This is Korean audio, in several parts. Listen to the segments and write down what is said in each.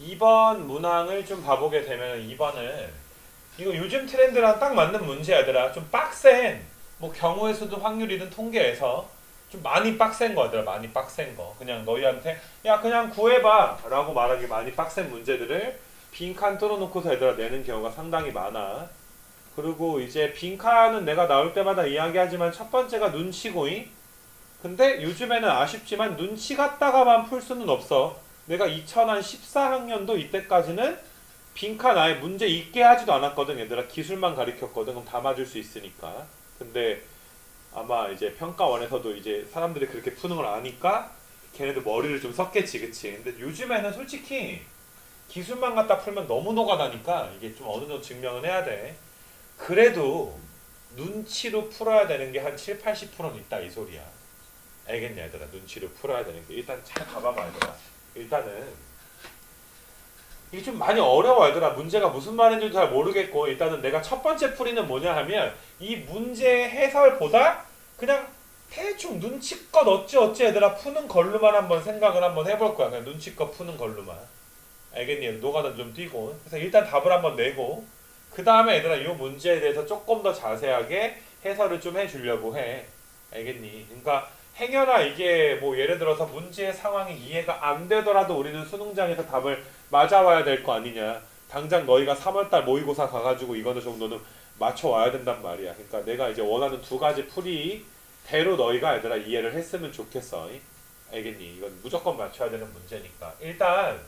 2번 문항을 좀 봐보게 되면 2번을 이거 요즘 트렌드랑 딱 맞는 문제야 얘들아. 좀 빡센 뭐 경우의 수든 확률이든 통계에서 좀 많이 빡센 거 얘들아. 많이 빡센 거 그냥 너희한테 야 그냥 구해봐 라고 말하기 많이 빡센 문제들을 빈칸 뚫어놓고서 얘들아 내는 경우가 상당히 많아. 그리고 이제 빈칸은 내가 나올 때마다 이야기하지만 첫 번째가 눈치고잉. 근데 요즘에는 아쉽지만 눈치 갖다가만 풀 수는 없어. 내가 2014학년도 이때까지는 빈칸 아예 문제 있게 하지도 않았거든. 얘들아 기술만 가르쳤거든. 그럼 다 맞을 수 있으니까. 근데 아마 이제 평가원에서도 이제 사람들이 그렇게 푸는 걸 아니까 걔네들 머리를 좀 썼겠지, 그치? 근데 요즘에는 솔직히 기술만 갖다 풀면 너무 노가다니까 이게 좀 어느 정도 증명은 해야 돼. 그래도 눈치로 풀어야 되는 게 한 7, 80%는 있다 이 소리야. 알겠냐 얘들아. 눈치로 풀어야 되는 게 일단 잘 봐봐봐 얘들아. 일단은 이게 좀 많이 어려워 얘들아. 문제가 무슨 말인지도 잘 모르겠고 일단은 내가 첫 번째 풀이는 뭐냐 하면 이 문제 해설보다 그냥 대충 눈치껏 어찌 얘들아 푸는 걸로만 한번 생각을 한번 해볼 거야. 그냥 눈치껏 푸는 걸로만. 알겠니? 노가다 좀 띄고. 그래서 일단 답을 한번 내고 그 다음에 얘들아 이 문제에 대해서 조금 더 자세하게 해설을 좀 해주려고 해. 알겠니? 그러니까 행여나 이게 뭐 예를 들어서 문제의 상황이 이해가 안 되더라도 우리는 수능장에서 답을 맞아와야 될 거 아니냐. 당장 너희가 3월달 모의고사 가가지고 이거는 정도는 맞춰와야 된단 말이야. 그러니까 내가 이제 원하는 두 가지 풀이대로 너희가 얘들아 이해를 했으면 좋겠어. 알겠니? 이건 무조건 맞춰야 되는 문제니까. 일단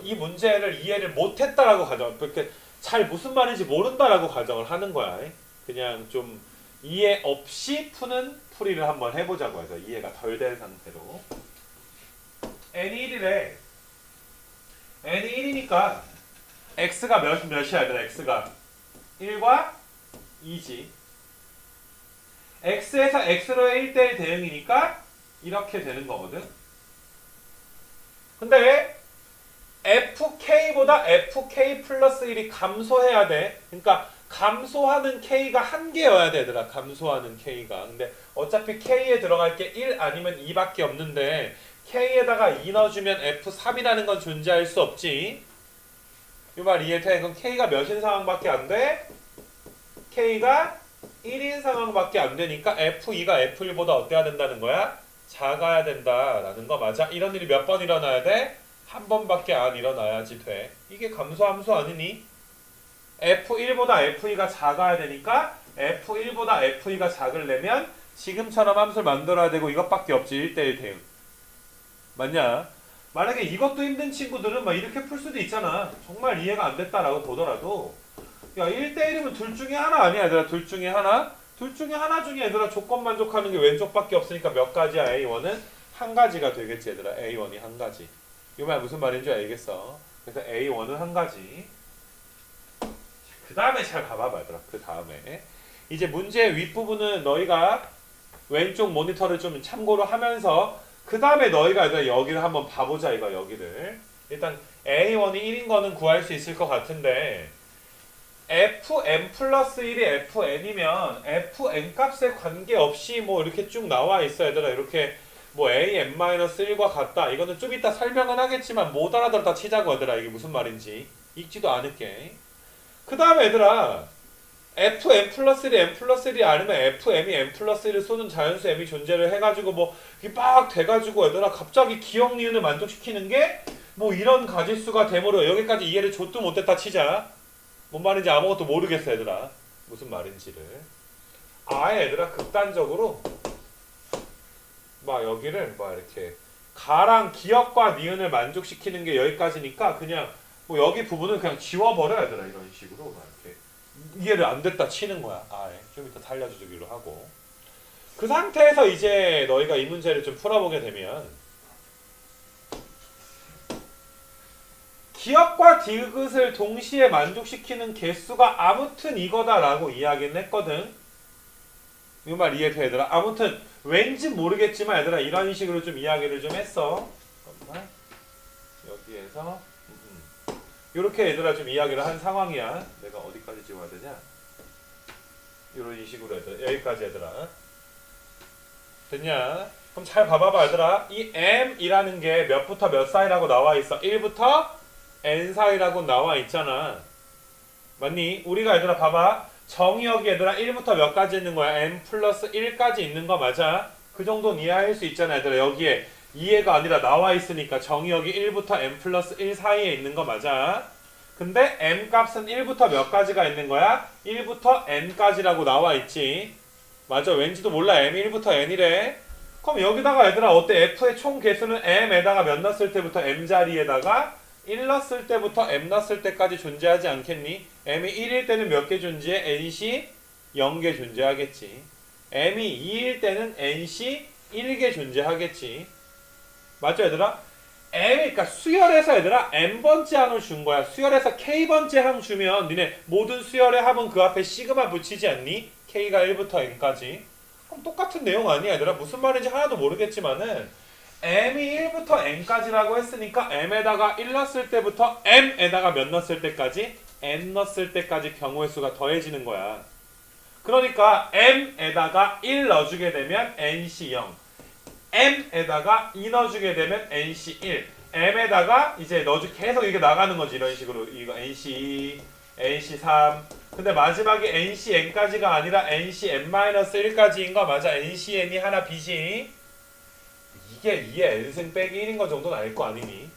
이 문제를 이해를 못했다라고 가정, 그렇게 잘 무슨 말인지 모른다라고 가정을 하는 거야. 그냥 좀 이해 없이 푸는 풀이를 한번 해보자고 해서 이해가 덜 된 상태로. n이 1이래. n이 1이니까 x가 몇이야 얘들아. x가 1과 2지. x에서 x로의 1대1 대응이니까 이렇게 되는 거거든. 근데 왜 fk보다 fk 플러스 1이 감소해야 돼. 그러니까 감소하는 k가 한 개여야 돼 얘들아. 감소하는 k가. 근데 어차피 k에 들어갈 게 1 아니면 2밖에 없는데 k에다가 2 넣어주면 f3이라는 건 존재할 수 없지. 이 말 이해돼? 그럼 k가 몇인 상황밖에 안 돼? k가 1인 상황밖에 안 되니까 f2가 f1보다 어때야 된다는 거야? 작아야 된다라는 거 맞아? 이런 일이 몇 번 일어나야 돼? 한 번밖에 안 일어나야지 돼. 이게 감소함수 아니니? F1보다 F2가 작아야 되니까 F1보다 F2가 작으려면 지금처럼 함수를 만들어야 되고 이것밖에 없지. 1대1 대응. 맞냐? 만약에 이것도 힘든 친구들은 막 이렇게 풀 수도 있잖아. 정말 이해가 안 됐다라고 보더라도 야 1대1이면 둘 중에 하나 아니야 얘들아. 둘 중에 하나? 둘 중에 하나 중에 얘들아 조건 만족하는 게 왼쪽밖에 없으니까 몇 가지야. A1은 한 가지가 되겠지 얘들아. A1이 한 가지. 이 말 무슨 말인지 알겠어. 그래서 A1은 한 가지. 그 다음에 잘 봐봐봐 얘들아. 그 다음에 이제 문제의 윗부분은 너희가 왼쪽 모니터를 좀 참고로 하면서 그 다음에 너희가 얘들아 여기를 한번 봐보자. 이거 여기를 일단 A1이 1인 거는 구할 수 있을 것 같은데 fn 플러스 1이 fn이면 fn 값에 관계없이 뭐 이렇게 쭉 나와 있어 얘들아. 이렇게 뭐 an-1과 같다. 이거는 좀 이따 설명은 하겠지만 못 알아들었다 치자고 얘들아. 이게 무슨 말인지 읽지도 않을게. 그 다음에 얘들아 fn 플러스 1이 n 플러스 1이 아니면 fm이 n 플러스 1을 쏘는 자연수 m이 존재를 해가지고 뭐 이게 막 돼가지고 얘들아 갑자기 기억 니은을 만족시키는 게 뭐 이런 가짓수가 되므로 여기까지 이해를 좆도 못했다 치자. 뭔 말인지 아무것도 모르겠어 얘들아. 무슨 말인지를. 아예 얘들아 극단적으로 막 여기를 막 이렇게 가랑 기억과 니은을 만족시키는 게 여기까지니까 그냥 뭐 여기 부분은 그냥 지워버려 얘들아. 이런 식으로 막 이렇게 이해를 안 됐다 치는 거야. 아예 좀 이따 살려주기로 하고. 그 상태에서 이제 너희가 이 문제를 좀 풀어보게 되면 기억과 디귿을 동시에 만족시키는 개수가 아무튼 이거다라고 이야기는 했거든. 이 말 이해돼 얘들아? 아무튼 왠지 모르겠지만 얘들아 이런 식으로 좀 이야기를 좀 했어. 잠깐만. 여기에서 이렇게 얘들아 좀 이야기를 한 상황이야. 내가 어디까지 지워야 되냐? 이런 식으로 얘들아 여기까지 얘들아 됐냐? 그럼 잘 봐봐봐 얘들아. 이 m이라는 게 몇부터 몇 사이라고 나와 있어? 1부터 n 사이라고 나와 있잖아. 맞니? 우리가 얘들아 봐봐. 정의역이 얘들아 1부터 몇 가지 있는 거야? m 플러스 1까지 있는 거 맞아? 그 정도는 이해할 수 있잖아 얘들아. 여기에 이해가 아니라 나와 있으니까 정의역이 1부터 m 플러스 1 사이에 있는 거 맞아? 근데 m 값은 1부터 몇 가지가 있는 거야? 1부터 n까지라고 나와 있지. 맞아. 왠지도 몰라. m이 1부터 n이래. 그럼 여기다가 얘들아 어때? f의 총 개수는 m에다가 몇 넣었을 때부터 m 자리에다가 1 넣었을 때부터 m 넣었을 때까지 존재하지 않겠니? m이 1일 때는 몇 개 존재해? nC 0개 존재하겠지. m이 2일 때는 nC 1개 존재하겠지. 맞죠 얘들아? 그러니까 수열에서 얘들아 n번째 항을 준 거야. 수열에서 k번째 항 주면 니네 모든 수열의 합은 그 앞에 시그마 붙이지 않니? k가 1부터 n까지. 그럼 똑같은 내용 아니야 얘들아? 무슨 말인지 하나도 모르겠지만은 m이 1부터 n까지라고 했으니까 m에다가 1 넣었을 때부터 m에다가 몇 넣었을 때까지? n 넣었을 때까지 경우의 수가 더해지는 거야. 그러니까 m에다가 1 넣어주게 되면 nC 0, m에다가 2 넣어주게 되면 nC 1, m에다가 이제 계속 이게 나가는 거지. 이런 식으로 이거 nC 2, nC 3. 근데 마지막에 nC n까지가 아니라 nC n-1까지인 거 맞아. nC n이 하나 비지. 이게 2의 n승 빼기 1인 거 정도는 알 거 아니니?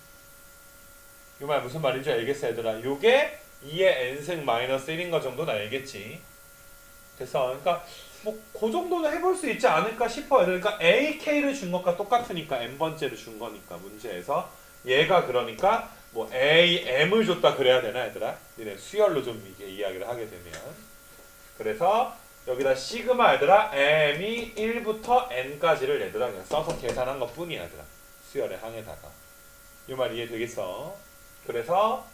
이 말 무슨 말인지 알겠어 얘들아? 요게 2의 n승 마이너스 1인 거 정도는 알겠지? 됐어. 그러니까 뭐 그 정도는 해볼 수 있지 않을까 싶어. 그러니까 AK를 준 것과 똑같으니까 n번째를 준 거니까 문제에서 얘가 그러니까 뭐 AM을 줬다 그래야 되나 얘들아? 니네 수열로 좀 이게 이야기를 하게 되면 그래서 여기다 시그마 얘들아 m이 1부터 n까지를 얘들아 그냥 써서 계산한 것 뿐이야 얘들아. 수열의 항에다가 이 말 이해되겠어? 그래서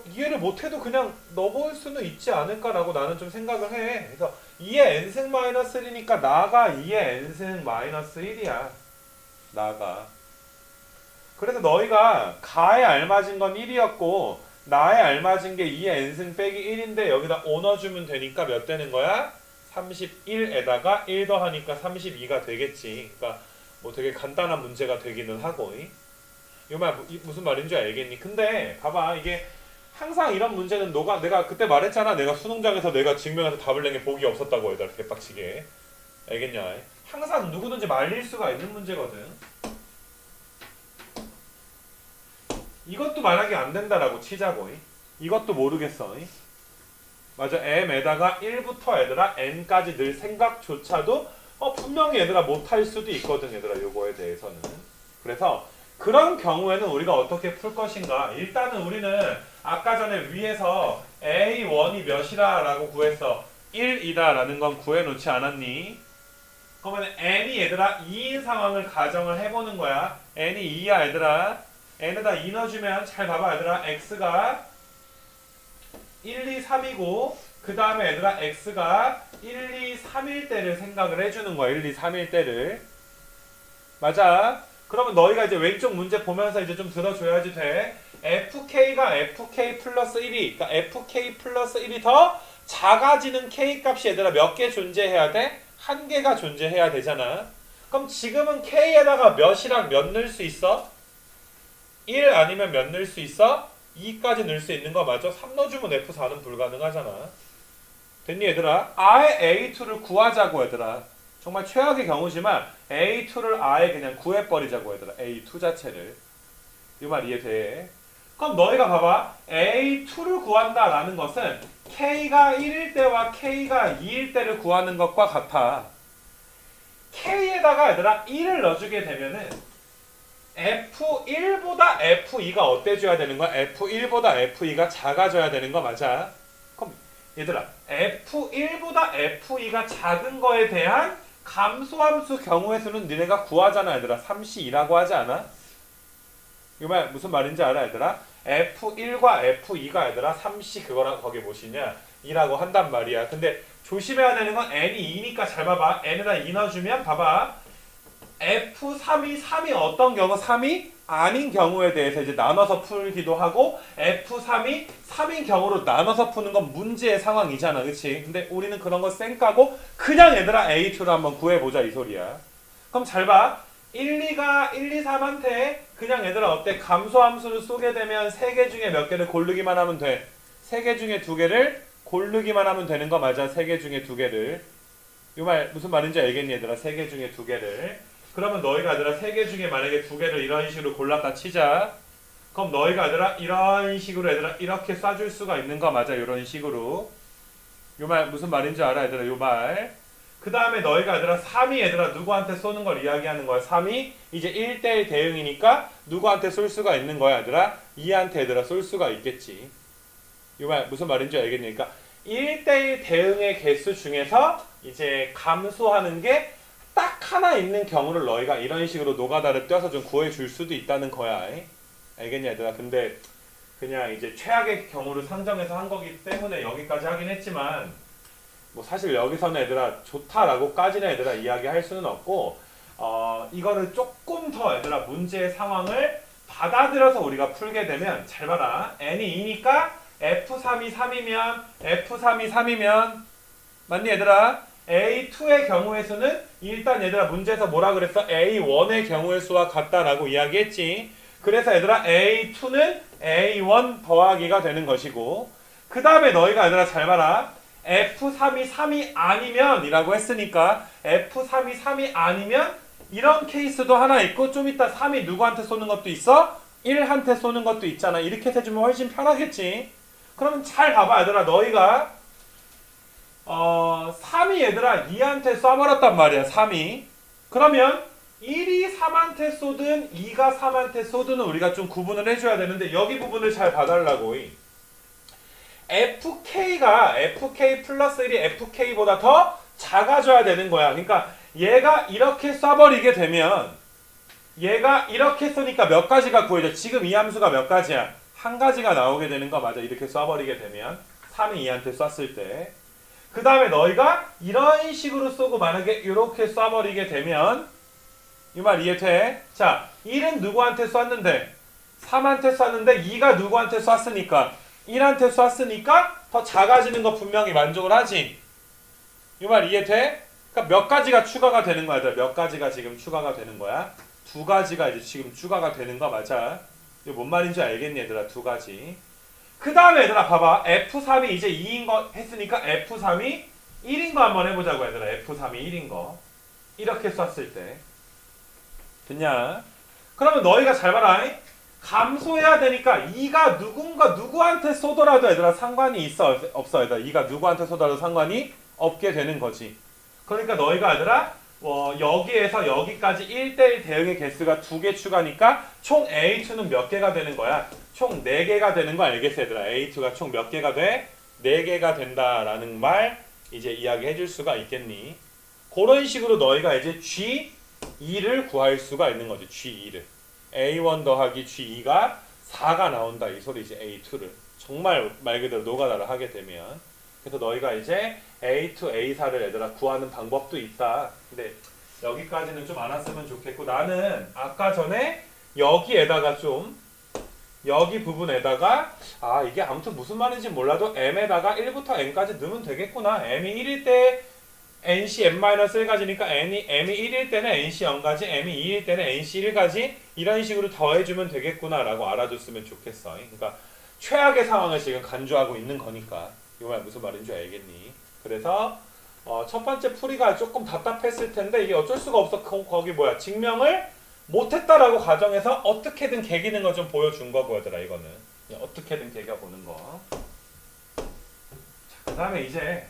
이해를 못해도 그냥 넣어볼 수는 있지 않을까라고 나는 좀 생각을 해. 그래서 2의 n승 마이너스 1이니까 나가 2의 n승 마이너스 1이야. 나가. 그래서 너희가 가에 알맞은 건 1이었고 나에 알맞은 게 2의 n승 빼기 1인데 여기다 5 넣어주면 되니까 몇 되는 거야? 31에다가 1 더하니까 32가 되겠지. 그러니까 뭐 되게 간단한 문제가 되기는 하고. 이 말 무슨 말인지 알겠니? 근데 봐봐 이게 항상 이런 문제는 내가 그때 말했잖아. 내가 수능장에서 내가 증명해서 답을 낸 게 복이 없었다고 얘들아. 개빡치게. 알겠냐? 항상 누구든지 말릴 수가 있는 문제거든. 이것도 만약에 안 된다라고 치자고. 이것도 모르겠어. 맞아. m에다가 1부터 얘들아 n까지 늘 생각조차도 분명히 얘들아 못할 수도 있거든 얘들아. 요거에 대해서는. 그래서 그런 경우에는 우리가 어떻게 풀 것인가? 일단은 우리는 아까 전에 위에서 A1이 몇이라 라고 구했어? 1이다 라는 건 구해놓지 않았니? 그러면 n이 얘들아 2인 상황을 가정을 해보는 거야. n이 2야 얘들아. n에다 2 넣어주면 잘 봐봐 얘들아. x가 1, 2, 3이고 그 다음에 얘들아 x가 1, 2, 3일 때를 생각을 해주는 거야. 1, 2, 3일 때를. 맞아. 그러면 너희가 이제 왼쪽 문제 보면서 이제 좀 들어줘야지 돼. fk가 fk 플러스 1이 그러니까 fk 플러스 1이 더 작아지는 k 값이 얘들아 몇 개 존재해야 돼? 한 개가 존재해야 되잖아. 그럼 지금은 k에다가 몇이랑 몇 넣을 수 있어? 1 아니면 몇 넣을 수 있어? 2까지 넣을 수 있는 거 맞아? 3 넣어주면 f4는 불가능하잖아. 됐니 얘들아? 아예 a2를 구하자고 얘들아. 정말 최악의 경우지만 A2를 아예 그냥 구해버리자고 얘들아. A2 자체를. 이 말 이해돼? 그럼 너희가 봐봐. A2를 구한다라는 것은 K가 1일 때와 K가 2일 때를 구하는 것과 같아. K에다가 얘들아 1을 넣어주게 되면은 F1보다 F2가 어때져야 되는 거야? F1보다 F2가 작아져야 되는 거 맞아? 그럼 얘들아 F1보다 F2가 작은 거에 대한 감소함수 경우의 수는 니네가 구하잖아 얘들아. 3C2라고 하지 않아? 이 말 무슨 말인지 알아 얘들아? F1과 F2가 얘들아 3C 그거랑 거기 뭐시냐? 2라고 한단 말이야. 근데 조심해야 되는 건 n이 2니까 잘 봐봐. n에다 2 넣어주면 봐봐. F3이 3이 어떤 경우 3이 아닌 경우에 대해서 이제 나눠서 풀기도 하고 F3이 3인 경우로 나눠서 푸는 건 문제의 상황이잖아. 그치? 근데 우리는 그런 거 쌩까고 그냥 얘들아 A2를 한번 구해보자 이 소리야. 그럼 잘 봐. 1, 2가 1, 2, 3한테 그냥 얘들아 어때? 감소함수를 쏘게 되면 3개 중에 몇 개를 고르기만 하면 돼. 3개 중에 2개를 고르기만 하면 되는 거 맞아. 3개 중에 2개를. 이 말 무슨 말인지 알겠니 얘들아? 3개 중에 2개를. 그러면 너희가 얘들아 3개 중에 만약에 2개를 이런 식으로 골랐다 치자. 그럼 너희가 얘들아 이런 식으로 얘들아 이렇게 쏴줄 수가 있는 거 맞아. 이런 식으로. 이 말 무슨 말인지 알아 얘들아? 이 말. 그 다음에 너희가 얘들아 3이 얘들아 누구한테 쏘는 걸 이야기하는 거야. 3이 이제 1대1 대응이니까 누구한테 쏠 수가 있는 거야 얘들아? 2한테 얘들아 쏠 수가 있겠지. 이 말 무슨 말인지 알겠니? 그러니까 1대1 대응의 개수 중에서 이제 감소하는 게 딱 하나 있는 경우를 너희가 이런 식으로 노가다를 떼서 좀 구해줄 수도 있다는 거야. 알겠냐 얘들아? 근데 그냥 이제 최악의 경우를 상정해서 한 거기 때문에 여기까지 하긴 했지만 뭐 사실 여기서는 얘들아 좋다라고까지는 얘들아 이야기할 수는 없고 이거를 조금 더 얘들아 문제의 상황을 받아들여서 우리가 풀게 되면 잘 봐라. n이 2니까 F3이 3이면 F3이 3이면 맞니 얘들아? A2의 경우의 수는 일단 얘들아 문제에서 뭐라 그랬어? A1의 경우의 수와 같다라고 이야기했지. 그래서 얘들아 A2는 A1 더하기가 되는 것이고 그 다음에 너희가 얘들아 잘 봐라. F3이 3이 아니면 이라고 했으니까 F3이 3이 아니면 이런 케이스도 하나 있고 좀 이따 3이 누구한테 쏘는 것도 있어? 1한테 쏘는 것도 있잖아. 이렇게 해주면 훨씬 편하겠지. 그러면 잘 봐봐 얘들아. 너희가 3이 얘들아 2한테 쏴버렸단 말이야. 3이. 그러면 1이 3한테 쏘든 2가 3한테 쏘든 우리가 좀 구분을 해줘야 되는데 여기 부분을 잘 봐달라고. FK가 FK 플러스 1이 FK보다 더 작아져야 되는 거야. 그러니까 얘가 이렇게 쏴버리게 되면 얘가 이렇게 쏘니까 몇 가지가 구해져. 지금 이 함수가 몇 가지야? 한 가지가 나오게 되는 거 맞아. 이렇게 쏴버리게 되면 3이 2한테 쐈을 때. 그 다음에 너희가 이런 식으로 쏘고 만약에 이렇게 쏴버리게 되면 이 말 이해돼? 자, 1은 누구한테 쐈는데 3한테 쐈는데 2가 누구한테 쐈으니까 1한테 쐈으니까 더 작아지는 거 분명히 만족을 하지. 이 말 이해돼? 그러니까 몇 가지가 추가가 되는 거야. 몇 가지가 지금 추가가 되는 거야. 두 가지가 이제 지금 추가가 되는 거 맞아. 이게 뭔 말인지 알겠니 얘들아? 두 가지. 그 다음에 얘들아 봐봐. F3이 이제 2인 거 했으니까 F3이 1인 거 한번 해보자고 얘들아. F3이 1인 거. 이렇게 썼을 때. 됐냐? 그러면 너희가 잘 봐라. 감소해야 되니까 2가 누구한테 쏘더라도 얘들아 상관이 있어 없어 얘들아. 2가 누구한테 쏘더라도 상관이 없게 되는 거지. 그러니까 너희가 얘들아 여기에서 여기까지 1대1 대응의 개수가 2개 추가니까 총 A2는 몇 개가 되는 거야? 총 4개가 되는 거 알겠어 얘들아? A2가 총 몇 개가 돼? 4개가 된다라는 말 이제 이야기해 줄 수가 있겠니? 그런 식으로 너희가 이제 G2를 구할 수가 있는 거지. G2를. A1 더하기 G2가 4가 나온다 이 소리지. A2를. 정말 말 그대로 노가다를 하게 되면. 그래서 너희가 이제 A2, A4를 얘들아 구하는 방법도 있다. 근데 여기까지는 좀 안 왔으면 좋겠고 나는 아까 전에 여기에다가 좀 여기 부분에다가 이게 아무튼 무슨 말인지 몰라도 m에다가 1부터 n까지 넣으면 되겠구나. m이 1일 때 nc n-1까지니까 m이 1일 때는 nc 0까지, m이 2일 때는 nc 1까지 이런 식으로 더해주면 되겠구나 라고 알아줬으면 좋겠어. 그러니까 최악의 상황을 지금 간주하고 있는 거니까 이 말 무슨 말인지 알겠니? 그래서 첫 번째 풀이가 조금 답답했을 텐데 이게 어쩔 수가 없어. 거기 뭐야 증명을 못했다라고 가정해서 어떻게든 개기는 거 좀 보여준 거고 얘들아. 이거는 어떻게든 개겨보는 거. 그 다음에 이제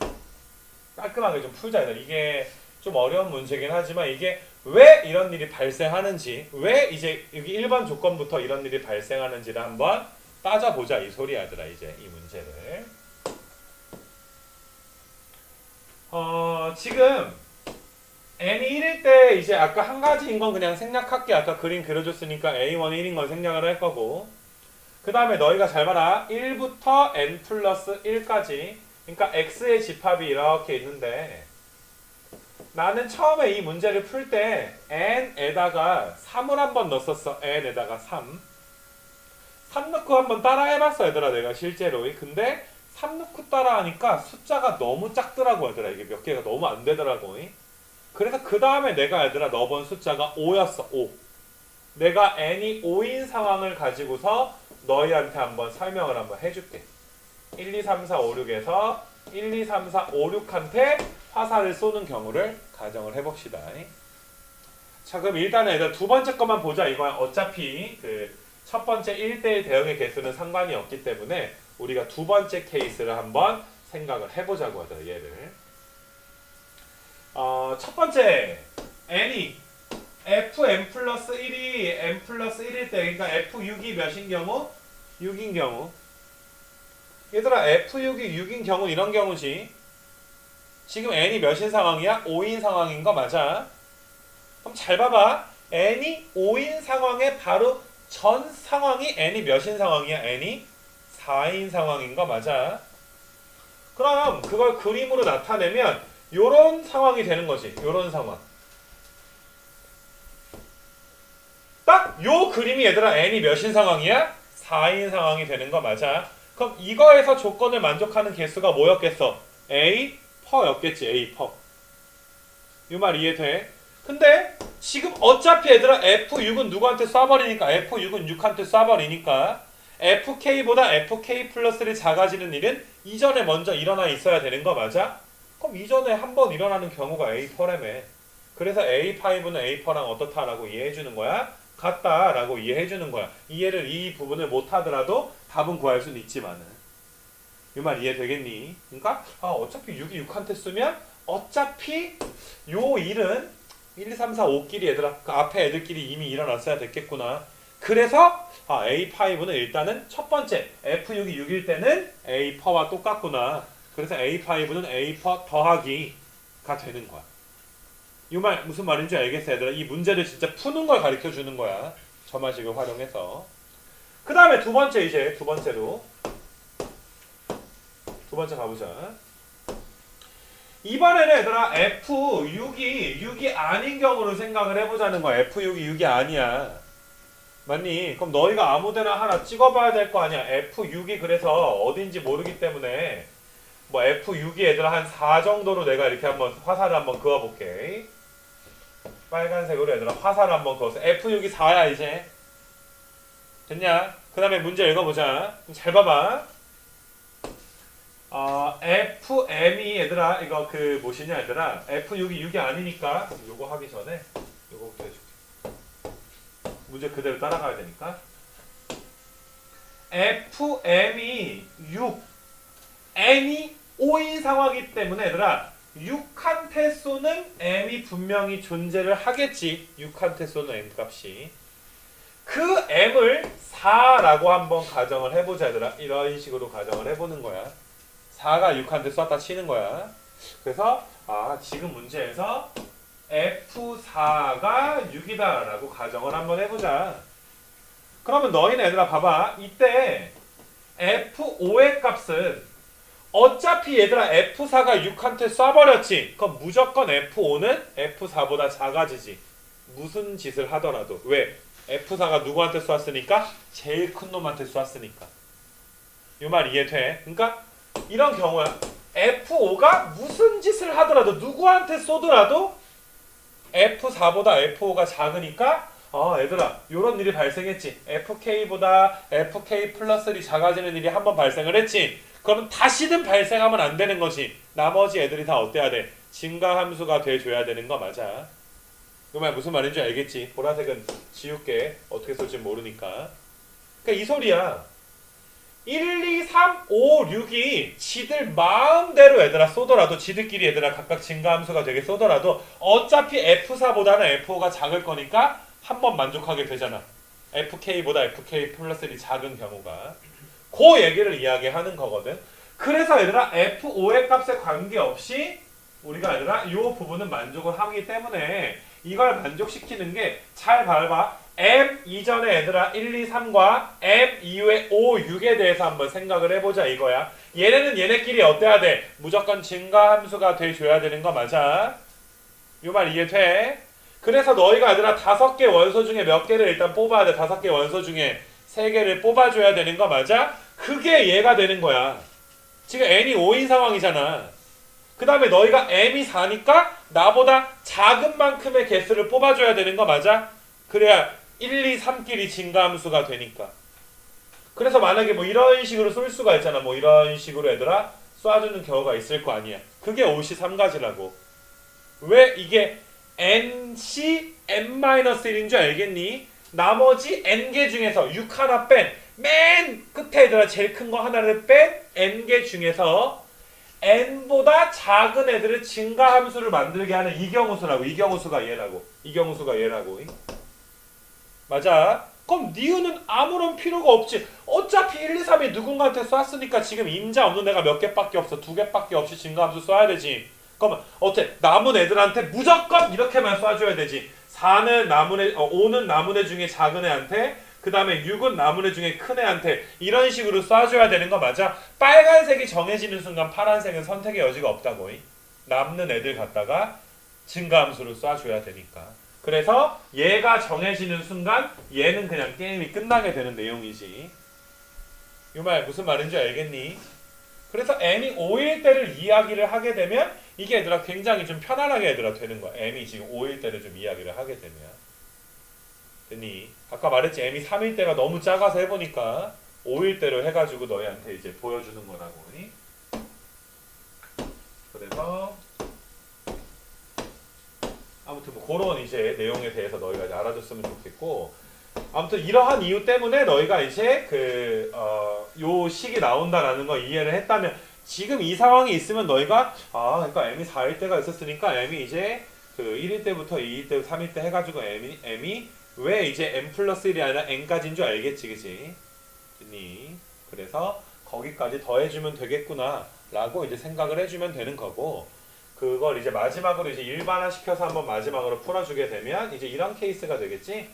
깔끔하게 좀 풀자. 이게 좀 어려운 문제긴 하지만 이게 왜 이런 일이 발생하는지, 왜 이제 여기 1번 조건부터 이런 일이 발생하는지를 한번 따져보자 이 소리야 얘들아. 이제 이 문제를 지금 n이 1일 때 이제 아까 한 가지인 건 그냥 생략할게. 아까 그림 그려줬으니까 A1 1인 건 생략을 할 거고 그 다음에 너희가 잘 봐라. 1부터 n 플러스 1까지 그러니까 x의 집합이 이렇게 있는데 나는 처음에 이 문제를 풀 때 n에다가 3을 한번 넣었었어. n에다가 3 넣고 한번 따라 해봤어 얘들아 내가 실제로. 근데 3 넣고 따라 하니까 숫자가 너무 작더라고 얘들아. 이게 몇 개가 너무 안 되더라고. 그래서 그 다음에 내가 얘들아 넣어본 숫자가 5였어. 5. 내가 n이 5인 상황을 가지고서 너희한테 한번 설명을 한번 해줄게. 1, 2, 3, 4, 5, 6에서 1, 2, 3, 4, 5, 6한테 화살을 쏘는 경우를 가정을 해봅시다. 자, 그럼 일단은 얘들아 두 번째 것만 보자 이거야. 어차피 그 첫 번째 1대1 대응의 개수는 상관이 없기 때문에 우리가 두 번째 케이스를 한번 생각을 해보자고 하더라. 얘를 첫 번째 n이 fn 플러스 1이 n 플러스 1일 때, 그러니까 f6이 몇인 경우? 6인 경우. 얘들아 f6이 6인 경우 이런 경우지. 지금 n이 몇인 상황이야? 5인 상황인 거 맞아. 그럼 잘 봐봐. n이 5인 상황의 바로 전 상황이 n이 몇인 상황이야? n이 4인 상황인 거 맞아. 그럼 그걸 그림으로 나타내면 요런 상황이 되는 거지. 요런 상황. 딱 요 그림이 얘들아 n이 몇인 상황이야? 4인 상황이 되는 거 맞아. 그럼 이거에서 조건을 만족하는 개수가 뭐였겠어? A 퍼였겠지. A 퍼. 이 말 이해돼? 근데 지금 어차피 얘들아 F6은 누구한테 쏴버리니까 F6은 6한테 쏴버리니까 FK보다 FK 플러스를 작아지는 일은 이전에 먼저 일어나 있어야 되는 거 맞아? 그럼 이전에 한 번 일어나는 경우가 A 퍼라며. 그래서 A5는 A 퍼랑 어떻다라고 이해해주는 거야? 같다라고 이해해주는 거야. 이해를 이 부분을 못하더라도 답은 구할 수는 있지만은. 이 말 이해되겠니? 그러니까 어차피 6이 6한테 쓰면 어차피 요 일은 1, 2, 3, 4, 5끼리 얘들아 그 앞에 애들끼리 이미 일어났어야 됐겠구나. 그래서 A5는 일단은 첫 번째 F6이 6일 때는 A 퍼와 똑같구나. 그래서 A5는 A 퍼 더하기가 되는 거야. 이 말 무슨 말인지 알겠어 얘들아? 이 문제를 진짜 푸는 걸 가르쳐 주는 거야. 점화식을 활용해서. 그 다음에 두 번째 이제 두 번째로 두 번째 가보자. 이번에는 얘들아 F6이 아닌 경우를 생각을 해보자는 거야. F6이 6이 아니야. 맞니? 그럼 너희가 아무데나 하나 찍어봐야 될 거 아니야. F6이 그래서 어딘지 모르기 때문에 뭐 F6이 얘들아 한 4 정도로 내가 이렇게 한번 화살을 한번 그어볼게. 빨간색으로 얘들아 화살을 한번 그어서 F6이 4야 이제. 됐냐? 그 다음에 문제 읽어보자. 잘 봐봐. FM이 얘들아 이거 그 뭐시냐 얘들아 F6이 6이 아니니까 요거 하기 전에 요거부터 해줄게. 문제 그대로 따라가야 되니까. FM이 6 M이 5인 상황이기 때문에 얘들아 6한테 쏘는 M이 분명히 존재를 하겠지. 6한테 쏘는 M 값이. 그 M을 4라고 한번 가정을 해보자 얘들아. 이런 식으로 가정을 해보는 거야. 4가 6한테 쐈다 치는 거야. 그래서 지금 문제에서 F4가 6이다 라고 가정을 한번 해보자. 그러면 너희는 얘들아 봐봐. 이때 F5의 값은 어차피 얘들아 F4가 6한테 쏴버렸지. 그럼 무조건 F5는 F4보다 작아지지. 무슨 짓을 하더라도. 왜? F4가 누구한테 쐈으니까? 제일 큰 놈한테 쐈으니까. 이 말 이해돼? 그러니까 이런 경우야. F5가 무슨 짓을 하더라도 누구한테 쏘더라도 F4보다 F5가 작으니까 얘들아 요런 일이 발생했지. FK보다 FK 플러스1이 작아지는 일이 한번 발생을 했지. 그러면 다시는 발생하면 안 되는 거지. 나머지 애들이 다 어때야 돼? 증가 함수가 돼줘야 되는 거 맞아. 그 말 무슨 말인지 알겠지? 보라색은 지울게. 어떻게 쓸지 모르니까. 그러니까 이 소리야. 1, 2, 3, 5, 6이 지들 마음대로 얘들아 쏘더라도 지들끼리 얘들아 각각 증가함수가 되게 쏘더라도 어차피 F4보다는 F5가 작을 거니까 한 번 만족하게 되잖아. FK보다 FK 플러스1이 작은 경우가. 그 얘기를 이야기하는 거거든. 그래서 얘들아 F5의 값에 관계없이 우리가 얘들아 이 부분은 만족을 하기 때문에 이걸 만족시키는 게 잘 봐봐. M 이전에 얘들아 1, 2, 3과 M 이후에 5, 6에 대해서 한번 생각을 해보자 이거야. 얘네는 얘네끼리 어때야 돼? 무조건 증가 함수가 돼줘야 되는 거 맞아. 이 말 이해돼? 그래서 너희가 얘들아 5개 원소 중에 몇 개를 일단 뽑아야 돼. 5개 원소 중에 3개를 뽑아줘야 되는 거 맞아? 그게 얘가 되는 거야. 지금 n이 5인 상황이잖아. 그 다음에 너희가 m이 4니까 나보다 작은 만큼의 개수를 뽑아줘야 되는 거 맞아? 그래야 1, 2, 3끼리 증가함수가 되니까. 그래서 만약에 뭐 이런 식으로 쏠 수가 있잖아. 뭐 이런 식으로 얘들아 쏴주는 경우가 있을 거 아니야. 그게 옷이 3가지라고. 왜 이게 nC n-1인 줄 알겠니? 나머지 n개 중에서 6 하나 뺀 맨 끝에 얘들아 제일 큰 거 하나를 뺀 n개 중에서 n보다 작은 애들을 증가함수를 만들게 하는 이경우수라고. 이경우수가 얘라고. 이경우수가 얘라고. 맞아. 그럼 니은은 아무런 필요가 없지. 어차피 1, 2, 3이 누군가한테 쐈으니까 지금 임자 없는 애가 몇 개밖에 없어. 2개밖에 없이 증가함수 쏴야 되지. 그러면 어째 남은 애들한테 무조건 이렇게만 쏴줘야 되지. 4는 남은 애, 5는 남은 애 중에 작은 애한테, 그 다음에 6은 남은 애 중에 큰 애한테 이런 식으로 쏴줘야 되는 거 맞아? 빨간색이 정해지는 순간 파란색은 선택의 여지가 없다고. 남는 애들 갖다가 증가함수를 쏴줘야 되니까. 그래서 얘가 정해지는 순간 얘는 그냥 게임이 끝나게 되는 내용이지. 이 말 무슨 말인지 알겠니? 그래서 m이 5일 때를 이야기를 하게 되면 이게 얘들아 굉장히 좀 편안하게 얘들아 되는 거야. m이 지금 5일 때를 좀 이야기를 하게 되면. 됐니? 아까 말했지 m이 3일 때가 너무 작아서 해보니까 5일 때로 해가지고 너희한테 이제 보여주는 거라고. 그래서 아무튼 뭐 그런 이제 내용에 대해서 너희가 이제 알아줬으면 좋겠고, 아무튼 이러한 이유 때문에 너희가 이제 요 식이 나온다라는 거 이해를 했다면, 지금 이 상황이 있으면 너희가 그러니까 m이 4일 때가 있었으니까 m이 이제 그 1일 때부터 2일 때, 3일 때 해가지고 m이 왜 이제 m 플러스 1이 아니라 n까지인 줄 알겠지, 그지? 그래서 거기까지 더해주면 되겠구나 라고 이제 생각을 해주면 되는 거고, 그걸 이제 마지막으로 이제 일반화 시켜서 한번 마지막으로 풀어주게 되면 이제 이런 케이스가 되겠지?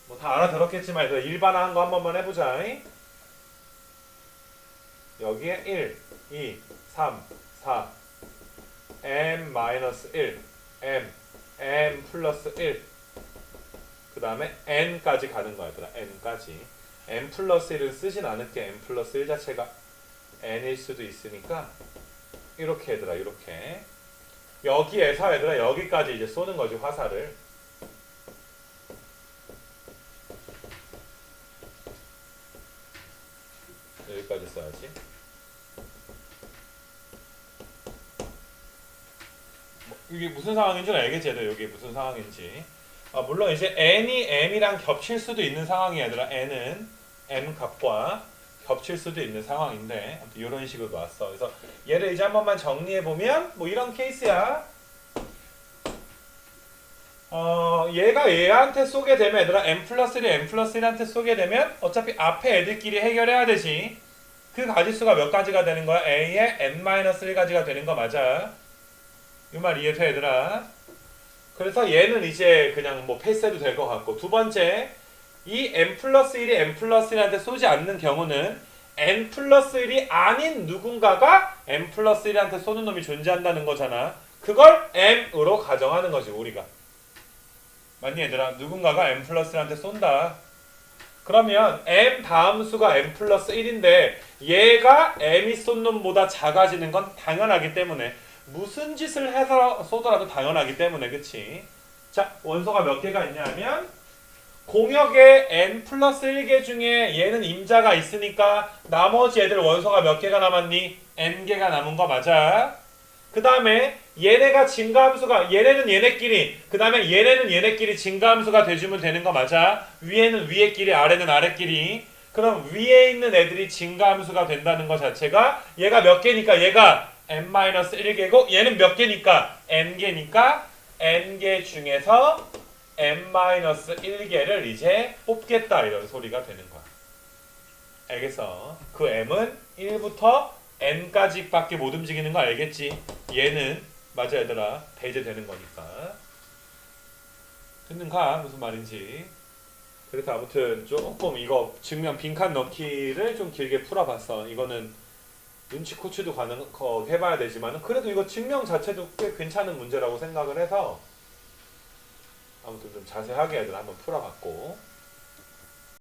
뭐 다 알아들었겠지만 일반화한 거 한 번만 해보자. 여기에 1, 2, 3, 4, m-1, m 플러스 1, 그 다음에 n까지 가는 거야 얘들아. n까지. m 플러스 1은 쓰진 않을게. m 플러스 1 자체가 n일 수도 있으니까 이렇게 얘들아, 이렇게 여기에서 얘들아 여기까지 이제 쏘는 거지, 화살을. 여기까지 써야지. 이게 무슨 상황인지 알겠지 얘들? 여기 무슨 상황인지. 물론 이제 n이 m이랑 겹칠 수도 있는 상황이야 얘들아. n은 m 값과 겹칠 수도 있는 상황인데 이런 식으로 왔어. 그래서 얘를 이제 한 번만 정리해 보면 뭐 이런 케이스야. 얘가 얘한테 쏘게 되면 얘들아 m 플러스 1이 m 플러스 1한테 쏘게 되면 어차피 앞에 애들끼리 해결해야 되지. 그 가지수가 몇 가지가 되는 거야? a의 n-1가지가 되는 거 맞아. 이 말 이해돼 얘들아? 그래서 얘는 이제 그냥 뭐 패스해도 될 것 같고, 두 번째, 이 n 플러스 1이 n 플러스 1한테 쏘지 않는 경우는 n 플러스 1이 아닌 누군가가 n 플러스 1한테 쏘는 놈이 존재한다는 거잖아. 그걸 m으로 가정하는 거지 우리가. 맞니 얘들아? 누군가가 n 플러스 1한테 쏜다. 그러면 m 다음 수가 n 플러스 1인데 얘가 m이 쏜 놈보다 작아지는 건 당연하기 때문에, 무슨 짓을 해서 쏘더라도 당연하기 때문에, 그치? 자, 원소가 몇 개가 있냐면 공역에 n 플러스 1개 중에 얘는 임자가 있으니까 나머지 애들 원소가 몇 개가 남았니? n개가 남은 거 맞아. 그 다음에 얘네가 증가함수가, 얘네는 얘네끼리, 그 다음에 얘네는 얘네끼리 증가함수가 돼주면 되는 거 맞아. 위에는 위에끼리, 아래는 아래끼리. 그럼 위에 있는 애들이 증가함수가 된다는 거 자체가 얘가 몇 개니까 얘가 n-1개고 얘는 몇 개니까 n개니까 n개 중에서 n-1개를 이제 뽑겠다 이런 소리가 되는 거야. 알겠어? 그 m은 1부터 n까지 밖에 못 움직이는 거 알겠지? 얘는 맞아 얘들아 배제되는 거니까. 듣는가? 무슨 말인지. 그래서 아무튼 조금 이거 증명 빈칸 넣기를 좀 길게 풀어봤어. 이거는 눈치 코치도 해봐야 되지만 그래도 이거 증명 자체도 꽤 괜찮은 문제라고 생각을 해서 아무튼 좀 자세하게 애들 한번 풀어봤고